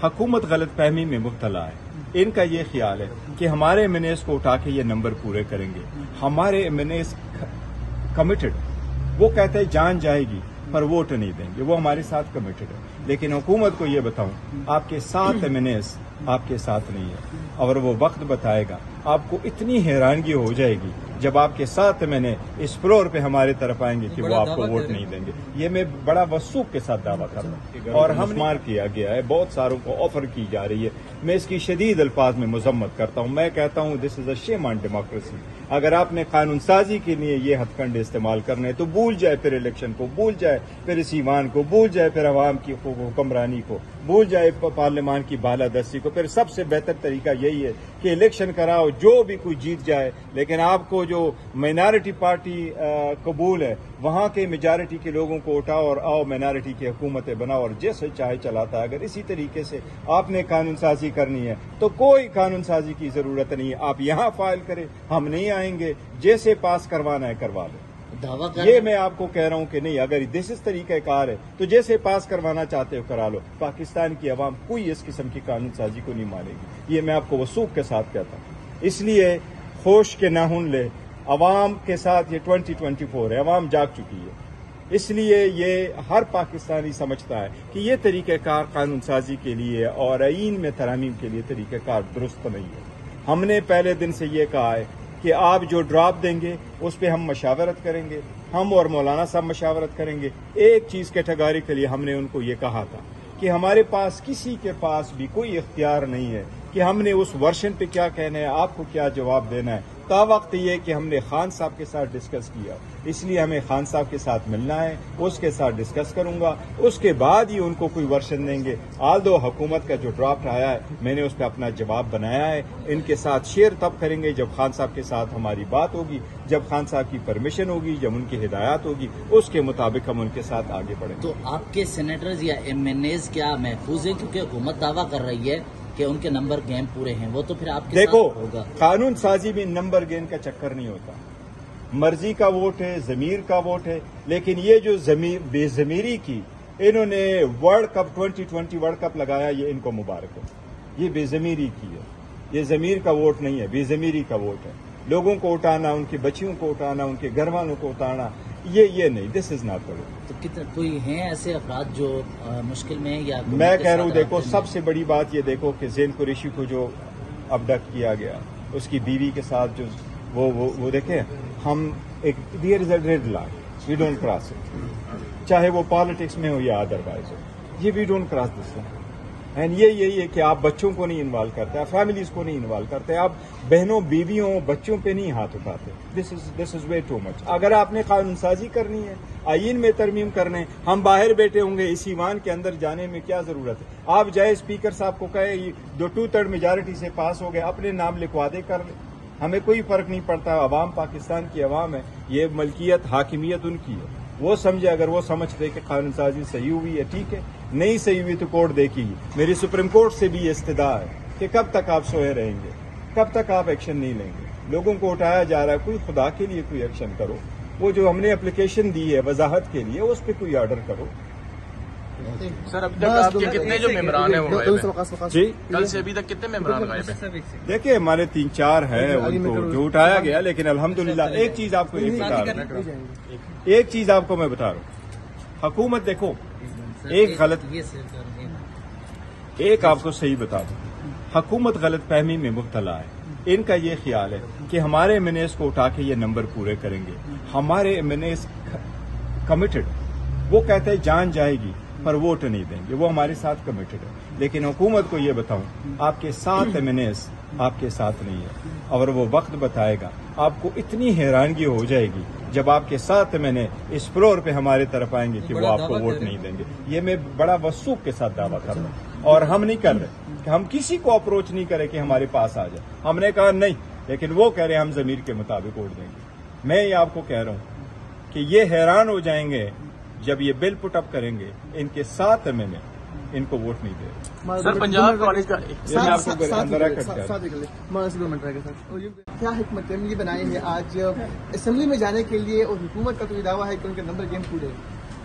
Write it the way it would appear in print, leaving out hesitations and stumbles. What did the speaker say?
حکومت غلط فہمی میں مبتلا ہے. ان کا یہ خیال ہے کہ ہمارے ایم این ایز کو اٹھا کے یہ نمبر پورے کریں گے. ہمارے ایم این ایز کمیٹڈ، وہ کہتے ہیں جان جائے گی پر ووٹ نہیں دیں گے، وہ ہمارے ساتھ کمیٹڈ ہے. لیکن حکومت کو یہ بتاؤں، آپ کے 7 ایم این ایز آپ کے ساتھ نہیں ہے، اور وہ وقت بتائے گا. آپ کو اتنی حیرانگی ہو جائے گی جب آپ کے 7 ایم این اے اس فلور پہ ہمارے طرف آئیں گے کہ وہ آپ کو ووٹ نہیں دیں گے. یہ میں بڑا وثوق کے ساتھ دعویٰ کر رہا ہوں، اور ہم مار کیا گیا ہے، بہت ساروں کو آفر کی جا رہی ہے. میں اس کی شدید الفاظ میں مذمت کرتا ہوں. میں کہتا ہوں دس از اے شیم آن ڈیموکریسی. اگر آپ نے قانون سازی کے لیے یہ ہتھ کنڈے استعمال کرنے تو بھول جائے پھر الیکشن کو، بھول جائے پھر اس ایوان کو، بھول جائے پھر عوام کی حکمرانی کو، بھول جائے پارلیمان کی بالادستی کو. پھر سب سے بہتر طریقہ یہی ہے کہ الیکشن کراؤ، جو بھی کوئی جیت جائے، لیکن آپ کو جو مائنارٹی پارٹی قبول ہے وہاں کے میجارٹی کے لوگوں کو اٹھاؤ اور آؤ مائنارٹی کی حکومتیں بناؤ اور جیسے چاہے چلاتا ہے. اگر اسی طریقے سے آپ نے قانون سازی کرنی ہے تو کوئی قانون سازی کی ضرورت نہیں ہے. آپ یہاں فائل کریں، ہم نہیں آئیں گے. جیسے پاس کروانا ہے کروا لیں. یہ میں آپ کو کہہ رہا ہوں کہ نہیں، اگر دس اس طریقہ کار ہے تو جیسے پاس کروانا چاہتے ہو کرا لو. پاکستان کی عوام کوئی اس قسم کی قانون سازی کو نہیں مانے گی. یہ میں آپ کو وثوق کے ساتھ کہتا ہوں. اس لیے ہوش کے ناخن لے. عوام کے ساتھ یہ 2024 ہے، عوام جاگ چکی ہے. اس لیے یہ ہر پاکستانی سمجھتا ہے کہ یہ طریقہ کار قانون سازی کے لیے اور آئین میں ترامیم کے لیے طریقہ کار درست نہیں ہے. ہم نے پہلے دن سے یہ کہا ہے کہ آپ جو ڈراپ دیں گے اس پہ ہم مشاورت کریں گے. ہم اور مولانا صاحب مشاورت کریں گے. ایک چیز کیٹیگری کے لیے ہم نے ان کو یہ کہا تھا کہ ہمارے پاس کسی کے پاس بھی کوئی اختیار نہیں ہے کہ ہم نے اس ورژن پہ کیا کہنا ہے، آپ کو کیا جواب دینا ہے. تا وقت یہ کہ ہم نے خان صاحب کے ساتھ ڈسکس کیا، اس لیے ہمیں خان صاحب کے ساتھ ملنا ہے. اس کے ساتھ ڈسکس کروں گا، اس کے بعد ہی ان کو کوئی ورژن دیں گے. آلدو حکومت کا جو ڈرافٹ آیا ہے میں نے اس پہ اپنا جواب بنایا ہے. ان کے ساتھ شیئر تب کریں گے جب خان صاحب کے ساتھ ہماری بات ہوگی، جب خان صاحب کی پرمیشن ہوگی، جب ان کی ہدایات ہوگی، اس کے مطابق ہم ان کے ساتھ آگے بڑھیں گے. تو آپ کے سینیٹرز یا ایم این ایز کیا محفوظ ہیں؟ کیونکہ حکومت دعویٰ کر رہی ہے کہ ان کے نمبر گیم پورے ہیں، وہ تو پھر آپ کے دیکھو ساتھ ہوگا. قانون سازی میں نمبر گیم کا چکر نہیں ہوتا. مرضی کا ووٹ ہے، ضمیر کا ووٹ ہے. لیکن یہ جو بے ضمیری کی انہوں نے ورلڈ کپ 2020 ورلڈ کپ لگایا، یہ ان کو مبارک ہے. یہ بے ضمیری کی ہے، یہ ضمیر کا ووٹ نہیں ہے، بے ضمیری کا ووٹ ہے. لوگوں کو اٹھانا، ان کی بچیوں کو اٹھانا، ان کے گھر والوں کو اٹھانا، یہ نہیں. دس از ناٹ کرو. تو کتنے کوئی ہیں ایسے افراد جو مشکل میں ہیں یا میں کہہ رہا ہوں دیکھو سب سے بڑی بات یہ دیکھو کہ زین قریشی کو جو ابڈکٹ کیا گیا، اس کی بیوی کے ساتھ جو وہ دیکھیں، ہم ایک there is a red line, we don't cross it. چاہے وہ پالیٹکس میں ہو یا ادروائز ہو، یہ we don't cross this line. And یہی ہے کہ آپ بچوں کو نہیں انوالو کرتے، آپ فیملیز کو نہیں انوالو کرتے، آپ بہنوں بیویوں بچوں پہ نہیں ہاتھ اٹھاتے. دس از وے ٹو مچ. اگر آپ نے قانون سازی کرنی ہے، آئین میں ترمیم کرنے، ہم باہر بیٹھے ہوں گے، اس ایوان کے اندر جانے میں کیا ضرورت ہے؟ آپ جائے اسپیکر صاحب کو کہے جو 2/3 میجارٹی سے پاس ہو گئے اپنے نام لکھوا دے کر لیں. ہمیں کوئی فرق نہیں پڑتا. عوام پاکستان کی عوام ہے، یہ ملکیت حاکمیت ان کی ہے. وہ سمجھے، اگر وہ سمجھتے کہ قانون سازی صحیح ہوئی ہے ٹھیک ہے، نہیں صحیح ہوئی تو کورٹ دیکھے گی. میری سپریم کورٹ سے بھی یہ استدعا ہے کہ کب تک آپ سوئے رہیں گے، کب تک آپ ایکشن نہیں لیں گے. لوگوں کو اٹھایا جا رہا ہے، کوئی خدا کے لیے کوئی ایکشن کرو. وہ جو ہم نے اپلیکیشن دی ہے وضاحت کے لیے، اس پہ کوئی آرڈر کرو. سر اب تک آپ کے کتنے جو ممبران ہیں وہ غائب ہیں؟ جی کل سے ابھی تک کتنے ممبران غائب ہیں؟ دیکھیے ہمارے 3-4 ہیں ان کو جو اٹھایا گیا. لیکن الحمدللہ ایک چیز آپ کو ایک چیز آپ کو میں بتا رہا ہوں. حکومت دیکھو ایک غلط، ایک آپ کو صحیح بتا دوں، حکومت غلط فہمی میں مبتلا ہے. ان کا یہ خیال ہے کہ ہمارے ایم این ایز کو اٹھا کے یہ نمبر پورے کریں گے. ہمارے ایم این ایز کمیٹڈ، وہ کہتے ہیں جان جائے گی پر ووٹ نہیں دیں گے، وہ ہمارے ساتھ کمیٹڈ ہے. لیکن حکومت کو یہ بتاؤں، آپ کے 7 ایم این ایز آپ کے ساتھ نہیں ہے، اور وہ وقت بتائے گا. آپ کو اتنی حیرانگی ہو جائے گی جب آپ کے 7 ایم این اے اس فلور پہ ہمارے طرف آئیں گے کہ وہ آپ کو ووٹ نہیں دیں گے. یہ میں بڑا وثوق کے ساتھ دعویٰ کر رہا ہوں. اور ہم نہیں کر رہے کہ ہم کسی کو اپروچ نہیں کریں کہ ہمارے پاس آ جائے. ہم نے کہا نہیں، لیکن وہ کہہ رہے ہیں ہم ضمیر کے مطابق ووٹ دیں گے. میں یہ آپ کو کہہ رہا ہوں کہ یہ حیران ہو جائیں گے جب یہ بل پٹ اپ کریں گے. ان کے 7 ایم این اے ان کو ووٹ نہیں دے رہے. سر پنجاب کالج کا کیا حکمت عملی بنائی ہے آج اسمبلی میں جانے کے لیے، اور حکومت کا تو یہ دعویٰ ہے کہ ان کے نمبر گیم پورے.